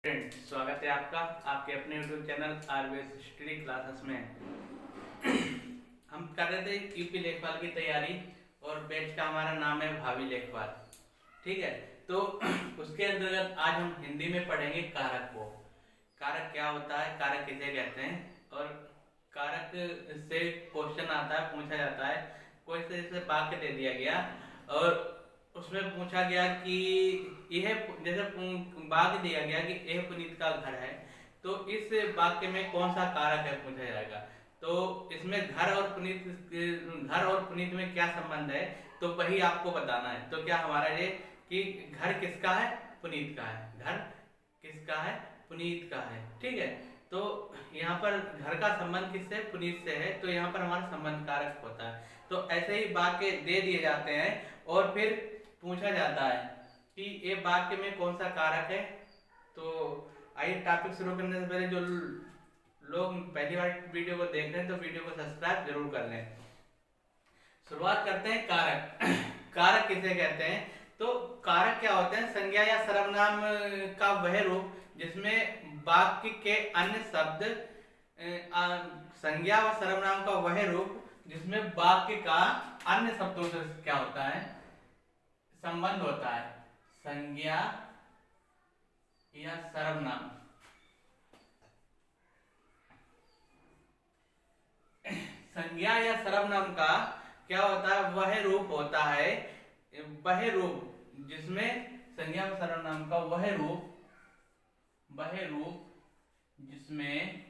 Friend, स्वागत है आपका आपके अपने YouTube channel RBS history classes में। हम कर रहे थे यूपी लेखपाल की तैयारी और बैच का हमारा नाम है भावी लेखपाल। ठीक है, तो उसके अंतर्गत आज हम हिंदी में पढ़ेंगे कारक को। कारक क्या होता है, कारक किसे कहते हैं, और कारक से क्वेश्चन आता है, पूछा जाता है। कोई से वाक्य दे दिया गया और उसमें पूछा गया कि यह, जैसे वाक्य दिया गया कि यह पुनीत का घर है, तो इस वाक्य में कौन सा कारक है पूछा जाएगा। तो इसमें घर और पुनीत में क्या संबंध है, तो वही आपको बताना है। तो क्या हमारा ये कि घर किसका है, पुनीत का है। घर किसका है, पुनीत का है। ठीक है, तो यहाँ पर घर का संबंध किससे, पुनीत से है, तो यहाँ पर हमारा संबंध कारक होता है। तो ऐसे ही वाक्य दे दिए जाते हैं और फिर पूछा जाता है कि ये वाक्य में कौन सा कारक है। तो आइए टॉपिक शुरू करने से पहले जो लोग पहली बार वीडियो को देख रहे हैं तो वीडियो को सब्सक्राइब जरूर कर लें। शुरुआत करते हैं कारक। कारक किसे कहते हैं, तो कारक क्या होते हैं, संज्ञा या सर्वनाम का वह रूप जिसमें वाक्य के अन्य शब्द, संज्ञा व सर्वनाम का वह रूप जिसमें वाक्य का अन्य शब्दों से क्या होता है, संबंध होता है। संज्ञा या सर्वनाम, संज्ञा या सर्वनाम का क्या होता है, वह रूप होता है, वह रूप जिसमें संज्ञा व सर्वनाम का वह रूप जिसमें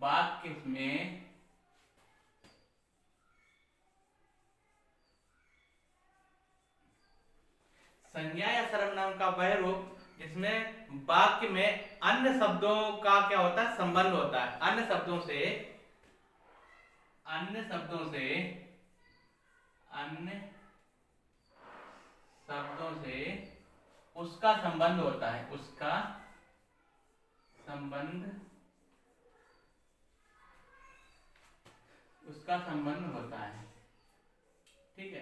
वाक्य में संज्ञा या सर्वनाम का वह रूप जिसमें वाक्य में अन्य शब्दों का क्या होता है, संबंध होता है। अन्य शब्दों से उसका संबंध होता है, उसका संबंध होता है। ठीक है,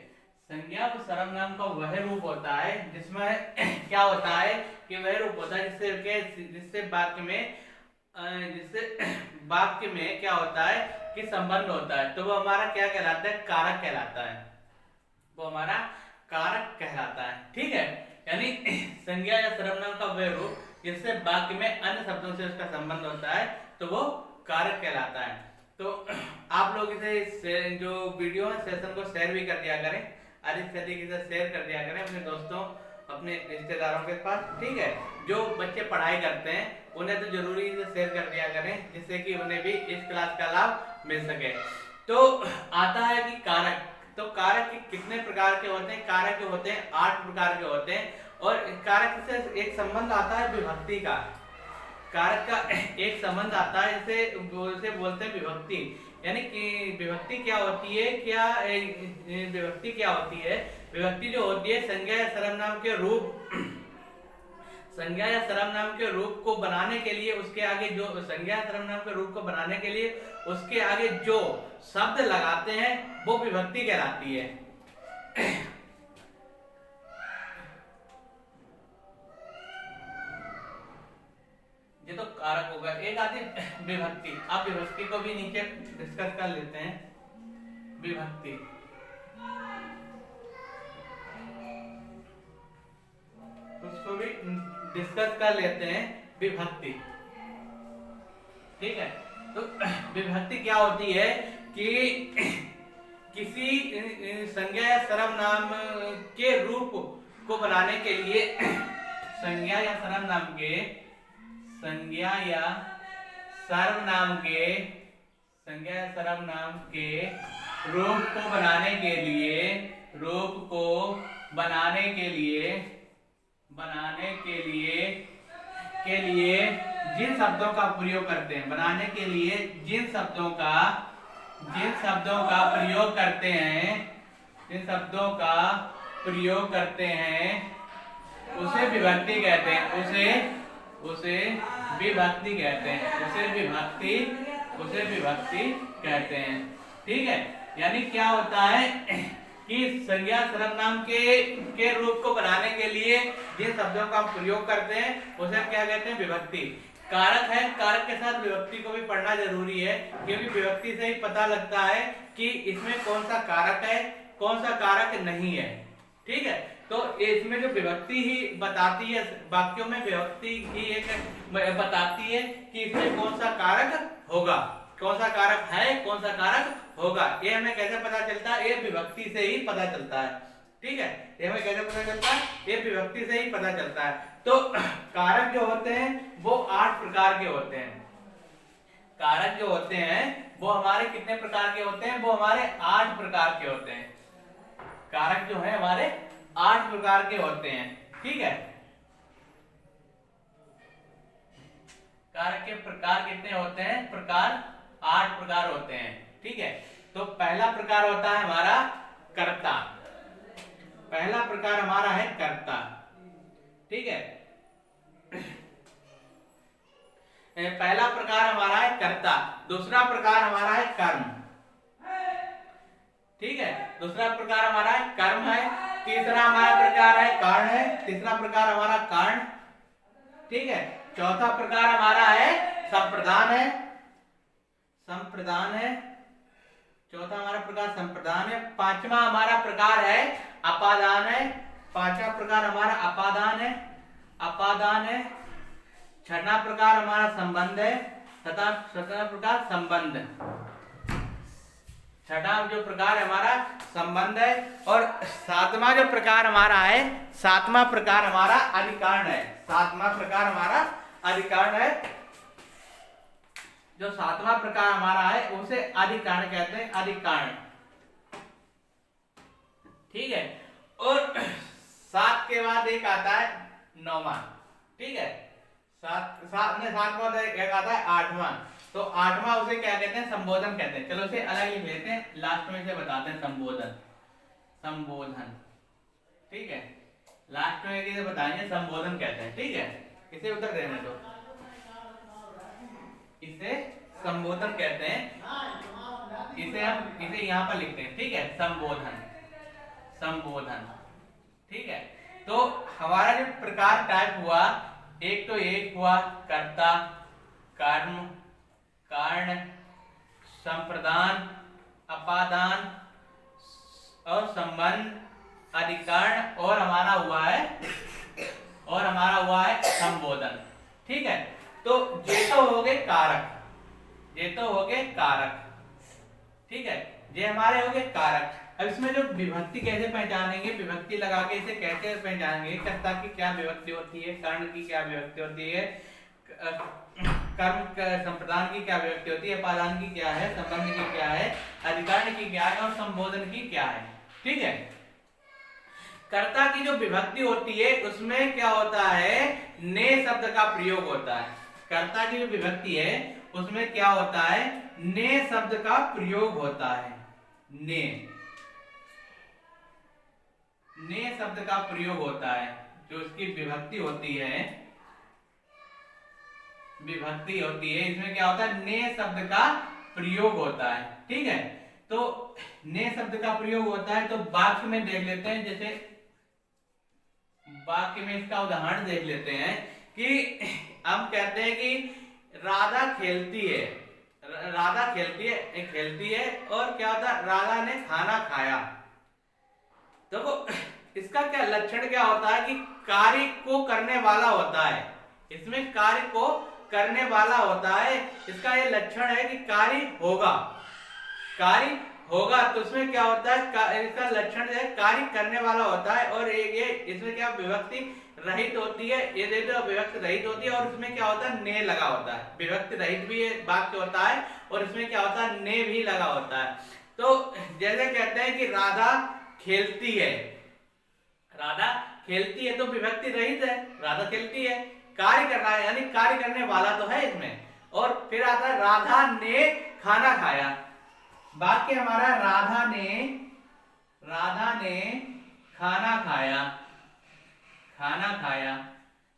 संज्ञा व सर्वनाम का वह रूप होता है जिसमें क्या होता है कि वह रूप होता है जिससे वाक्य में क्या होता है कि संबंध होता है। तो वो हमारा क्या कहलाता है, कारक कहलाता है। वो हमारा कारक कहलाता है। ठीक है, यानी संज्ञा या सर्वनाम का वह रूप जिससे वाक्य में अन्य शब्दों से उसका संबंध होता है, तो वो कारक कहलाता है। तो आप लोग इसे जो वीडियो है सेशन को शेयर भी कर दिया करें, अधिक से अधिक इसे शेयर कर दिया करें अपने दोस्तों, अपने रिश्तेदारों के पास। ठीक है, जो बच्चे पढ़ाई करते हैं उन्हें तो जरूरी इसे शेयर कर दिया करें, जिससे कि उन्हें भी इस क्लास का लाभ मिल सके। तो आता है कि कारक, तो कारक कितने प्रकार के होते हैं, कारक के होते हैं 8 प्रकार के होते हैं। और कारक से एक संबंध आता है विभक्ति का। कारक का एक संबंध आता है, इसे बोलते हैं विभक्ति। यानी कि विभक्ति क्या होती है, विभक्ति जो होती है संज्ञा या सर्वनाम के रूप को बनाने के लिए उसके आगे जो संज्ञा या सर्वनाम के रूप को बनाने के लिए उसके आगे जो शब्द लगाते हैं वो विभक्ति कहलाती है। ये तो कारक होगा। एक आती विभक्ति। आप विभक्ति को भी नीचे डिस्कस कर लेते हैं। विभक्ति उसको भी डिस्कस कर लेते हैं। विभक्ति, ठीक है, तो विभक्ति क्या होती है कि किसी संज्ञा या सर्वनाम के रूप को बनाने के लिए संज्ञा या सर्वनाम के रूप को बनाने के लिए जिन शब्दों का प्रयोग करते हैं, जिन शब्दों का प्रयोग करते हैं उसे विभक्ति कहते हैं। उसे विभक्ति कहते हैं। ठीक है, यानी क्या होता है कि संज्ञा सर्वनाम के रूप को बनाने के लिए जिन शब्दों का हम प्रयोग करते हैं उसे हम क्या कहते हैं, विभक्ति। कारक है, कारक के साथ विभक्ति को भी पढ़ना जरूरी है, क्योंकि विभक्ति से ही पता लगता है कि इसमें कौन सा कारक है, कौन सा कारक नहीं है। ठीक है, तो इसमें जो विभक्ति ही बताती है, वाक्यों में विभक्ति ही एक बताती है कि इसमें कौन सा कारक होगा, कौन सा कारक है, कौन सा कारक होगा। ये हमें कैसे पता चलता है, ये विभक्ति से ही पता चलता है। ठीक है, ये हमें कैसे पता चलता है, ये विभक्ति से ही पता चलता है। तो कारक जो होते हैं वो 8 प्रकार के होते हैं। कारक जो होते हैं वो हमारे कितने प्रकार के होते हैं, वो हमारे 8 प्रकार के होते हैं। कारक जो है हमारे 8 प्रकार के होते हैं। ठीक है, कारक के प्रकार कितने होते हैं, प्रकार 8 प्रकार होते हैं। ठीक है, तो पहला प्रकार होता है हमारा कर्ता। पहला प्रकार हमारा है कर्ता। ठीक है, पहला प्रकार हमारा है कर्ता। दूसरा प्रकार हमारा है कर्म। ठीक है, दूसरा प्रकार हमारा है कर्म है। तीसरा हमारा प्रकार है कारण है। तीसरा प्रकार हमारा कारण। ठीक है, चौथा प्रकार हमारा है संप्रदान है। संप्रदान है, चौथा हमारा प्रकार संप्रदान है। पांचवा हमारा प्रकार है अपादान है। पांचवा प्रकार हमारा अपादान है, अपादान है। छठा प्रकार हमारा संबंध है। छठा प्रकार संबंध। छठा जो प्रकार हमारा संबंध है। और सातवां जो प्रकार हमारा है, सातवां प्रकार हमारा अधिकरण है। सातवां प्रकार हमारा अधिकरण है। जो सातवां प्रकार हमारा है उसे अधिकरण कहते हैं, अधिकरण। ठीक है, और 7 के बाद एक आता है 9वां। ठीक है, सात के बाद एक आता है 8वां। तो 8वां उसे क्या कहते हैं, संबोधन कहते हैं। चलो इसे अलग ही लेते हैं, लास्ट में इसे बताते हैं संबोधन। संबोधन, ठीक है, लास्ट में इसे बताएंगे संबोधन कहते हैं। ठीक है, इसे उधर रहने दो, इसे संबोधन कहते हैं। इसे यहाँ पर लिखते हैं। ठीक है, संबोधन, संबोधन। ठीक है, तो हमारा जो प्रकार टाइप हुआ, एक तो एक हुआ कर्ता, कर्म, कारण, संप्रदान, अपादान और संबंध, अधिकरण, और हमारा हुआ है संबोधन। ठीक है, तो ये तो हो गए कारक, ये तो हो गए कारक। ठीक है, ये हमारे हो गए कारक। अब इसमें जो विभक्ति कैसे पहचानेंगे, विभक्ति लगा के इसे कैसे पहचानेंगे, कर्ता की क्या विभक्ति होती है, कर्ण की क्या विभक्ति होती है, कर्म संप्रदान की क्या विभक्ति होती है, अपादान की क्या है, संबंध की क्या है, अधिकरण की क्या है और संबोधन की क्या है। ठीक है, कर्ता की जो विभक्ति होती है उसमें क्या होता है, ने शब्द का प्रयोग होता है। कर्ता की जो विभक्ति है उसमें क्या होता है, ने शब्द का प्रयोग होता है। ने शब्द का प्रयोग होता है। जो उसकी विभक्ति होती है, विभक्ति होती है, इसमें क्या होता है, ने शब्द का प्रयोग होता है। ठीक है, तो ने शब्द का प्रयोग होता है। तो वाक्य में देख लेते हैं, जैसे वाक्य में इसका उदाहरण देख लेते हैं कि हम कहते हैं कि राधा खेलती है, राधा खेलती है और क्या होता है, राधा ने खाना खाया। देखो इसका क्या लक्षण क्या होता है कि कार्य को करने वाला होता है। इसमें कार्य को करने वाला होता है। इसका ये लक्षण है कि कार्य होगा, कार्य होगा। तो उसमें क्या होता है, इसका लक्षण है कार्य करने वाला होता है। और ये इसमें क्या विभक्ति रहित होती है, ये विभक्ति रहित होती है और इसमें क्या होता है, ने लगा होता है। विभक्ति रहित भी वाक्य होता है और इसमें क्या होता है, ने भी लगा होता है। तो जैसे कहते हैं कि राधा खेलती है, राधा खेलती है तो विभक्ति रहित है, राधा खेलती है, कार्य कर रहा है यानी कार्य करने वाला तो है इसमें। और फिर आता है राधा ने खाना खाया। वाक्य हमारा राधा ने खाना खाया, खाना खाया।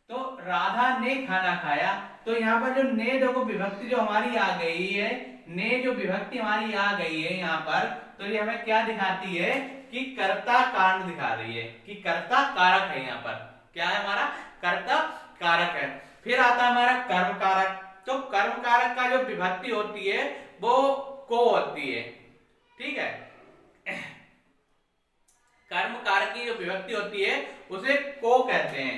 तो राधा ने खाना खाया, तो यहाँ पर जो ने देखो विभक्ति जो हमारी आ गई है, ने जो विभक्ति हमारी आ गई है यहाँ पर, तो ये हमें क्या दिखाती है कि कर्ता कारण दिखा रही है, कि कर्ता कारक है। यहाँ पर क्या है हमारा, कर्ता कारक है। फिर आता है हमारा कर्म कारक। तो कर्म कारक का जो विभक्ति होती है वो को होती है, ठीक है। कर्म कारक की जो विभक्ति होती है उसे को कहते हैं,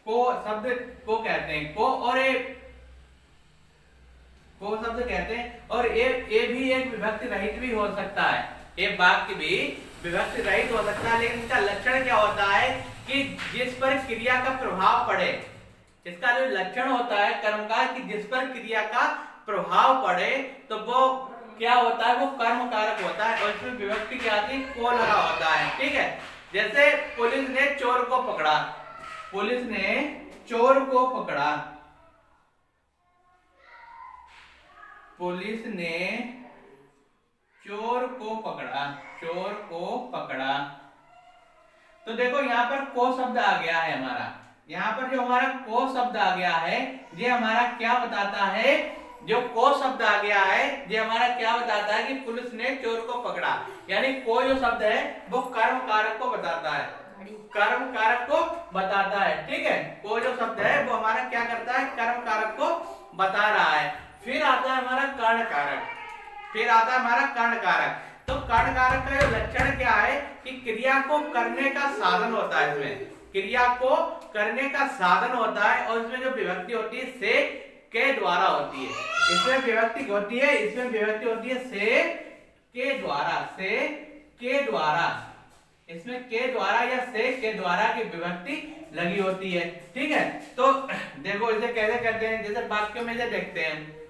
को शब्द को कहते हैं, को और ए को शब्द कहते हैं। और ए भी एक विभक्ति रहित भी हो सकता है, एक वाक्य भी विभक्ति रहित हो सकता है, लेकिन इसका लक्षण क्या होता है कि जिस पर क्रिया का प्रभाव पड़े, इसका जो लक्षण होता है कर्म का कि जिस पर क्रिया का प्रभाव पड़े तो वो क्या होता है, वो कर्म कारक होता है। और इसमें विभक्ति क्या आती है, को लगा होता है, ठीक है। जैसे पुलिस ने चोर को पकड़ा, पुलिस ने चोर को पकड़ा, पुलिस ने चोर को पकड़ा, चोर को पकड़ा। तो देखो यहाँ पर को शब्द आ गया है हमारा, यहाँ पर जो हमारा को शब्द आ गया है ये हमारा क्या बताता है, जो को शब्द आ गया है ये हमारा क्या बताता है कि पुलिस ने चोर को पकड़ा। यानी को जो शब्द है वो कर्म कारक को बताता है, कर्म कारक को बताता है, ठीक है। को जो शब्द है वो हमारा क्या करता है, कर्म कारक को बता रहा है। फिर आता है हमारा कर्ण कारक, फिर आता है हमारा कर्ण कारक। तो कर्ण कारक का जो लक्षण क्या है कि क्रिया को करने का साधन होता है, इसमें क्रिया को करने का साधन होता है। और इसमें जो विभक्ति होती है से के द्वारा होती है, इसमें विभक्ति होती है, इसमें विभक्ति होती है से के द्वारा, से के द्वारा, इसमें के द्वारा या से के द्वारा की विभक्ति लगी होती है, ठीक है। तो देखो इसे कैसे करते हैं, जैसे वाक्यों में से देखते हैं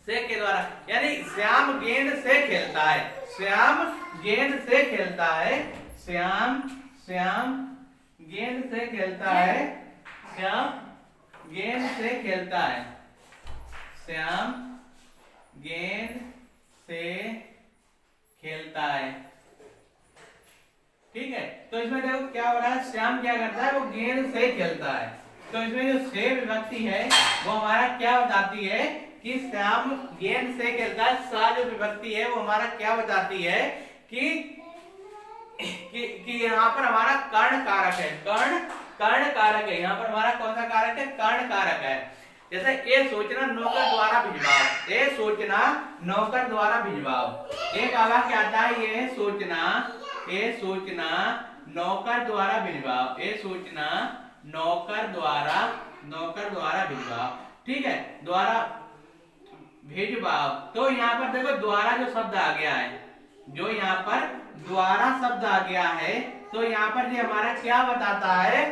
से के द्वारा, यानी श्याम गेंद से खेलता है, श्याम गेंद से खेलता है, श्याम श्याम गेंद से खेलता है, श्याम गेंद से खेलता है, श्याम गेंद से खेलता है, ठीक है। तो इसमें देखो क्या हो रहा है, श्याम क्या करता है, वो गेंद से खेलता है। तो इसमें जो से विभक्ति है वो हमारा क्या बताती है कि श्याम गेंद से खेलता है। सा जो विभक्ति है वो हमारा क्या बताती है कि यहाँ पर हमारा कर्ण कारक है, कर्ण कारक है। यहाँ पर हमारा कौन सा कारक है, कर्ण कारक है। जैसे ए सूचना नौकर द्वारा भिजवाओ, ए सूचना नौकर द्वारा भिजवाओ। एक वाक्य क्या आता है, ये सूचना, ए सूचना नौकर द्वारा भिजवाओ, ए सूचना नौकर द्वारा भिजवाओ, ठीक है, द्वारा भिजवाओ। तो यहाँ पर देखो द्वारा जो शब्द आ गया है, जो यहाँ पर द्वारा शब्द आ गया है, तो यहाँ पर ये हमारा क्या बताता है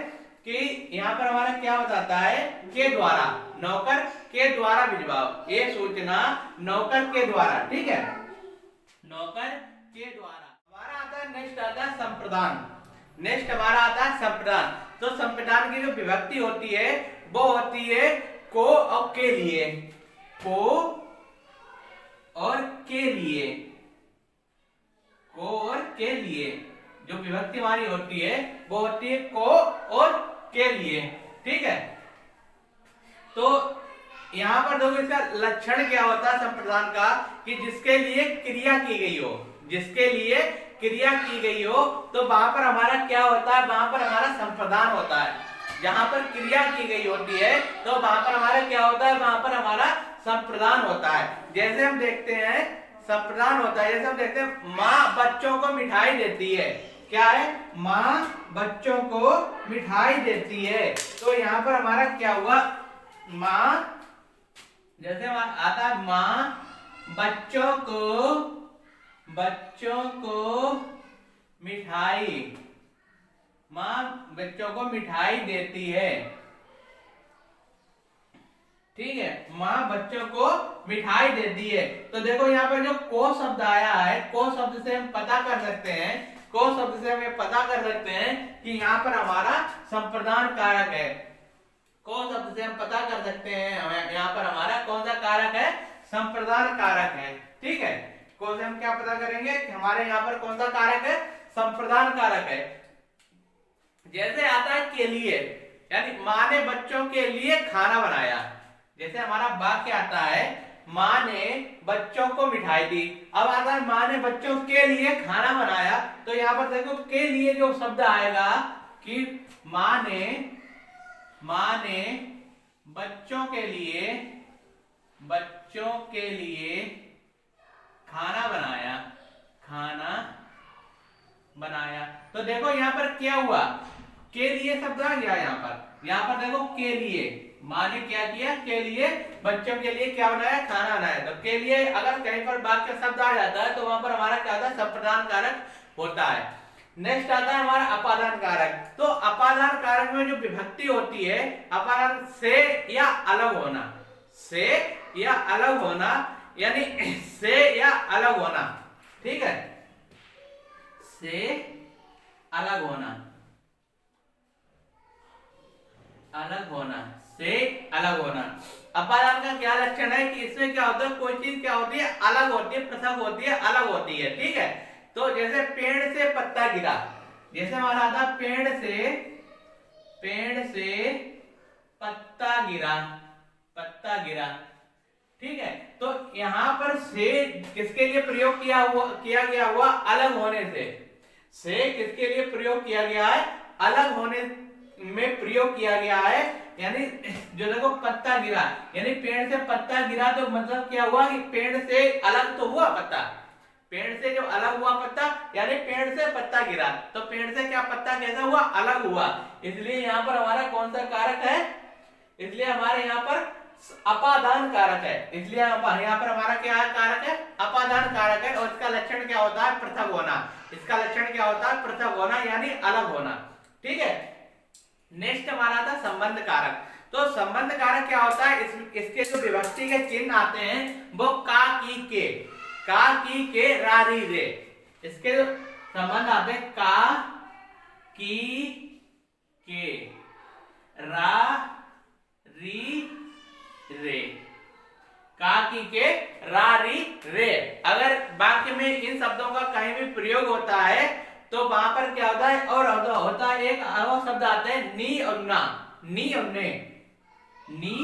कि यहाँ पर हमारा क्या बताता है, के द्वारा, नौकर के द्वारा भिजवाओ, ये सूचना नौकर के द्वारा, ठीक है, नौकर के द्वारा। हमारा आता है नेक्स्ट आता है संप्रदान, नेक्स्ट हमारा आता है संप्रदान। तो संप्रदान की जो विभक्ति होती है वो होती है को और के लिए, को और के लिए, को और के लिए जो विभक्ति हमारी होती है वो होती है को और के लिए, ठीक है। तो यहाँ पर देखो इसका लक्षण क्या होता है संप्रदान का कि जिसके लिए क्रिया की गई हो, जिसके लिए क्रिया की गई हो तो वहां पर हमारा क्या होता है, वहां पर हमारा संप्रदान होता है। जहां पर क्रिया की गई होती है तो वहां पर हमारा क्या होता है, वहां पर हमारा संप्रदान होता है। जैसे हम देखते हैं संप्रदान होता है, जैसे हम देखते हैं माँ बच्चों को मिठाई देती है, क्या है, माँ बच्चों को मिठाई देती है। तो यहाँ पर हमारा क्या हुआ, माँ, जैसे आता है माँ बच्चों को मिठाई, माँ बच्चों को मिठाई देती है, ठीक है, माँ बच्चों को मिठाई देती है। तो देखो यहाँ पर जो को शब्द आया है, को शब्द से हम पता कर सकते हैं, को शब्द से हम पता कर सकते हैं कि यहाँ पर हमारा संप्रदान कारक है। को शब्द से हम पता कर सकते हैं यहाँ पर हमारा कौन सा कारक है, संप्रदान कारक है, ठीक है। को से हम क्या पता करेंगे कि हमारे यहाँ पर कौन सा कारक है, संप्रदान कारक है। जैसे आता है के लिए, यानी माँ ने बच्चों के लिए खाना बनाया। जैसे हमारा वाक्य आता है माँ ने बच्चों को मिठाई दी। अब आता है माँ ने बच्चों के लिए खाना बनाया। तो यहाँ पर देखो के लिए जो शब्द आएगा कि माँ ने बच्चों के लिए खाना बनाया। तो देखो यहाँ पर क्या हुआ, के लिए शब्द आ गया। यहाँ पर देखो के लिए माँ ने क्या किया, के लिए बच्चों के लिए क्या बनाया, खाना बनाया। तो के लिए अगर कहीं पर वाक्य शब्द आ जाता है तो वहां पर हमारा क्या होता है, संप्रदान कारक होता है। नेक्स्ट आता है हमारा अपादान कारक। तो अपादान कारक में जो विभक्ति होती है, अपादान से या अलग होना, यानी से या अलग होना, ठीक है, से अलग होना, से अलग होना। अपादान का क्या लक्षण है कि इसमें क्या होता है, कोई चीज क्या होती है, अलग होती है, पृथक होती है, अलग होती है, ठीक है। तो जैसे पेड़ से पत्ता गिरा, जैसे हमारा था पेड़ से पत्ता गिरा, ठीक है। तो यहां पर से किसके लिए प्रयोग किया गया हुआ, अलग होने से किसके लिए प्रयोग किया गया है, अलग होने में प्रयोग किया गया है। यानी जो देखो पत्ता गिरा, यानी पेड़ से पत्ता गिरा, तो मतलब क्या हुआ कि पेड़ से अलग तो हुआ पत्ता, पेड़ से जो अलग हुआ पत्ता, यानी पेड़ से पत्ता गिरा, तो पेड़ से क्या पत्ता कैसा हुआ, अलग हुआ। इसलिए यहाँ पर हमारा कौन सा कारक है, इसलिए हमारे यहाँ पर अपादान कारक है। इसलिए यहाँ पर हमारा क्या कारक है, अपादान कारक है। और इसका लक्षण क्या होता है, पृथक होना। इसका लक्षण क्या होता है, पृथक होना, यानी अलग होना, ठीक है। नेक्स्ट हमारा था संबंध कारक। तो संबंध कारक क्या होता है, इसके जो विभक्ति के चिन्ह आते हैं वो का, की, के, रा, री, रे। इसके जो संबंध आते हैं का, की, के, रा, री, रे, का, की, के, रा, री, रे। अगर वाक्य में इन शब्दों का कहीं भी प्रयोग होता है तो वहां पर क्या होता है, और होता है एक और शब्द आता है नी और ना, नी और ने, नी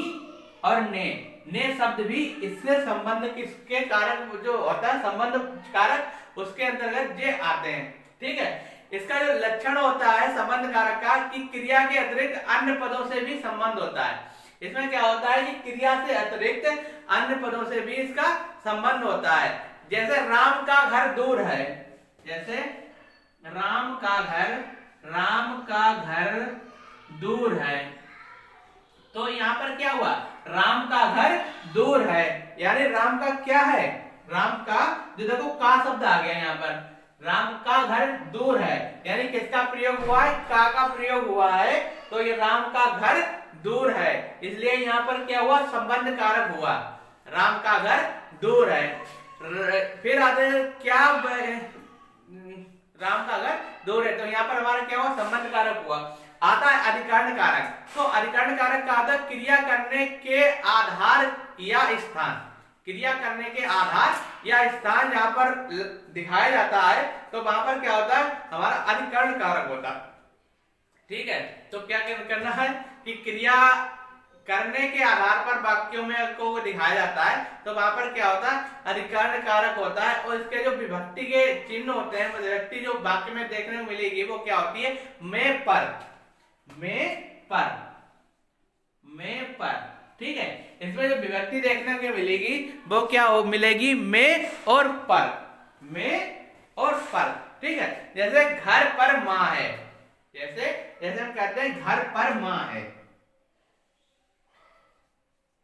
और ने शब्द भी इससे संबंध किसके कारक जो होता है, संबंध कारक, उसके अंतर्गत ये आते हैं, ठीक है। इसका जो लक्षण होता है संबंध कारक का कि क्रिया के अतिरिक्त अन्य पदों से भी संबंध होता है। इसमें क्या होता है कि क्रिया से अतिरिक्त अन्य पदों से भी इसका संबंध होता है। जैसे राम का घर दूर है, जैसे राम का घर दूर है, तो यहाँ पर क्या हुआ, राम का घर दूर है, यानी राम का क्या है, राम का जो देखो का शब्द आ गया यहाँ पर, राम का घर दूर है, यानी किसका प्रयोग हुआ है, का प्रयोग हुआ है। तो ये राम का घर दूर है, इसलिए यहाँ पर क्या हुआ, संबंध कारक हुआ, राम का घर दूर है। फिर आते हैं क्या, राम का घर दूर है, तो यहाँ पर हमारा क्या हुआ, संबंध कारक हुआ। आता है अधिकरण कारक। तो अधिकरण कारक का आता है क्रिया करने के आधार या स्थान, क्रिया करने के आधार या स्थान जहां पर दिखाया जाता है तो वहां पर क्या होता है, हमारा अधिकरण कारक होता है, ठीक है। तो क्या करना है कि क्रिया करने के आधार पर वाक्यों में को दिखाया जाता है तो वहां पर क्या होता है, अधिकरण कारक होता है। और इसके जो विभक्ति के चिन्ह होते हैं, विभक्ति जो वाक्य में देखने को मिलेगी वो क्या होती है, में पर, ठीक है। इसमें जो विभक्ति देखने को मिलेगी वो क्या मिलेगी, में और पर, ठीक है। जैसे घर पर माँ है, जैसे हम कहते हैं घर पर माँ है,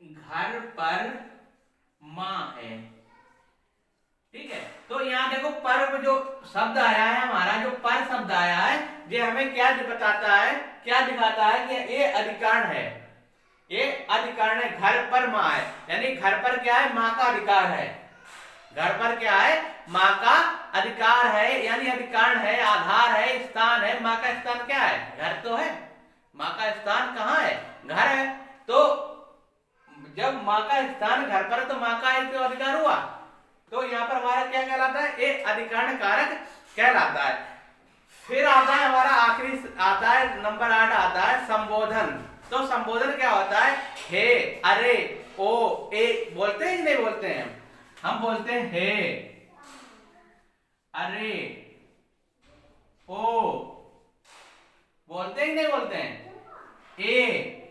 घर पर माँ है, ठीक है। तो यहाँ देखो पर जो शब्द आया है, हमारा जो पर शब्द आया है, ये हमें क्या बताता है, क्या दिखाता है कि ये अधिकरण है, ये अधिकरण है, घर पर माँ है, यानी घर पर क्या है, माँ का अधिकार है, घर पर क्या है, माँ का अधिकार है, यानी अधिकरण है, आधार है, स्थान है। माँ का स्थान क्या है, घर तो है, माँ का स्थान कहाँ है, घर है। तो जब माँ का स्थान घर पर है तो माँ का एक अधिकार हुआ, तो यहाँ पर हमारा क्या कहलाता है, एक अधिकरण कारक कहलाता है। फिर आता है हमारा आखिरी आता है नंबर 8 आता है संबोधन। तो संबोधन क्या होता है, हे, अरे, ओ ए बोलते हैं कि नहीं बोलते हैं? हम बोलते हैं हे, अरे, ओ बोलते हैं कि नहीं बोलते हैं? ए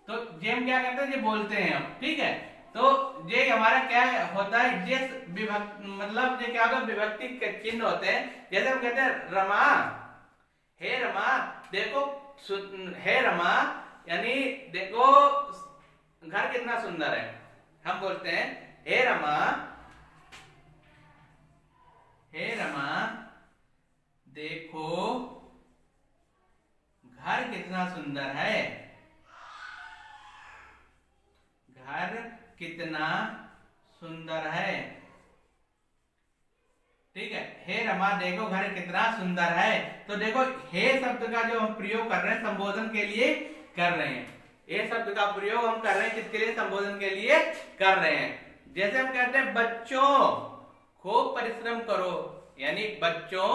तो जे हम क्या करते हैं, ये बोलते हैं हम, ठीक है। तो ये हमारा क्या होता है, ये मतलब ये क्या होता है, विभक्ति के चिन्ह होते हैं। जैसे हम कहते हैं रमा, हे रमा, देखो हे रमा, यानी देखो घर कितना सुंदर है। हम बोलते हैं हे रमा, हे रमा देखो घर कितना सुंदर है, घर कितना सुंदर है, ठीक है। हे रमा देखो घर कितना सुंदर है। तो देखो हे शब्द का जो हम प्रयोग कर रहे हैं संबोधन के लिए कर रहे हैं, ये शब्द का प्रयोग हम कर रहे हैं किसके लिए, संबोधन के लिए कर रहे हैं। जैसे हम कहते हैं बच्चों खूब परिश्रम करो, यानी बच्चों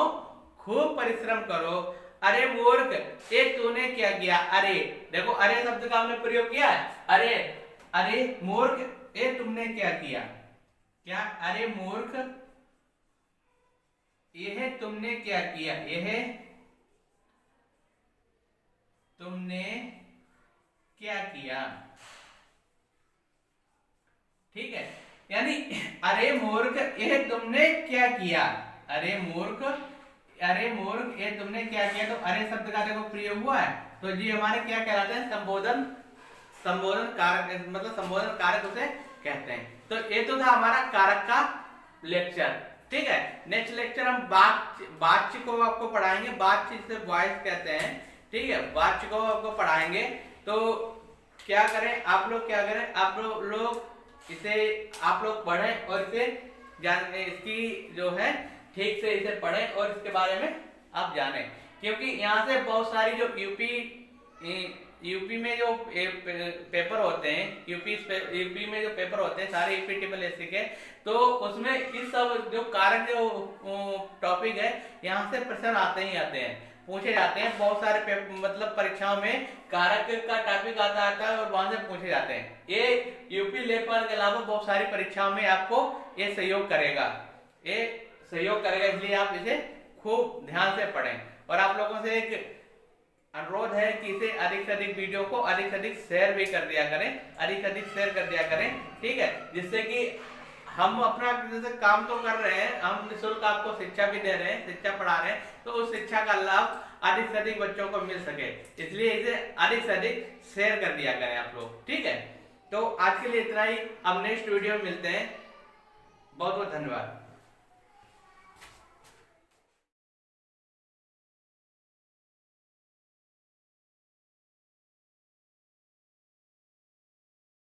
खूब परिश्रम करो। अरे मूर्ख ये तूने क्या किया, अरे देखो अरे शब्द का हमने प्रयोग किया है, अरे, अरे मूर्ख ये तुमने क्या किया, क्या, अरे मूर्ख यह तुमने क्या किया, यह तुमने क्या किया, ठीक है। यानी अरे मूर्ख यह तुमने क्या किया, अरे मूर्ख, अरे मूर्ख ये तुमने क्या किया। तो अरे शब्द का देखो प्रयोग हुआ है, तो ये हमारे क्या कहलाते हैं, संबोधन, संबोधन कारक, मतलब संबोधन कारक उसे कहते हैं। तो ये तो था हमारा कारक का लेक्चर, ठीक है। नेक्स्ट लेक्चर हम बातचीत को आपको पढ़ाएंगे, बातचीत से वॉइस कहते हैं, ठीक है। बातचीत को आपको पढ़ाएंगे। तो क्या करें आप लोग, क्या करें आप लोग इसे आप लोग पढ़ें और इसे जान, इसकी जो है ठीक से इसे पढ़ें और इसके बारे में आप जानें, क्योंकि यहाँ से बहुत सारी जो यूपी में जो पेपर होते हैं, यूपी में जो पेपर होते हैं सारे यूपी ट्रिपल एससी के, तो उसमें इस सब जो कारक जो टॉपिक है यहाँ से प्रश्न आते ही आते हैं, पूछे जाते हैं। बहुत सारे मतलब परीक्षाओं में कारक का टॉपिक आता है और वहां से पूछे जाते हैं। ये यूपी लेवल के अलावा बहुत सारी परीक्षाओं में आपको ये सहयोग करेगा, ये सहयोग करेगा, इसलिए आप इसे खूब ध्यान से पढ़ें। और आप लोगों से एक अनुरोध है कि इसे अधिक से अधिक वीडियो को अधिक से अधिक शेयर भी कर दिया करें, अधिक से अधिक शेयर कर दिया करें, ठीक है। जिससे कि हम अपना जैसे काम तो कर रहे हैं, हम निःशुल्क आपको शिक्षा भी दे रहे हैं, शिक्षा पढ़ा रहे हैं, तो उस शिक्षा का लाभ अधिक से अधिक बच्चों को मिल सके, इसलिए इसे अधिक से अधिक शेयर कर दिया करें आप लोग, ठीक है। तो आज के लिए इतना ही, अब नेक्स्ट वीडियो में मिलते हैं। बहुत बहुत धन्यवाद।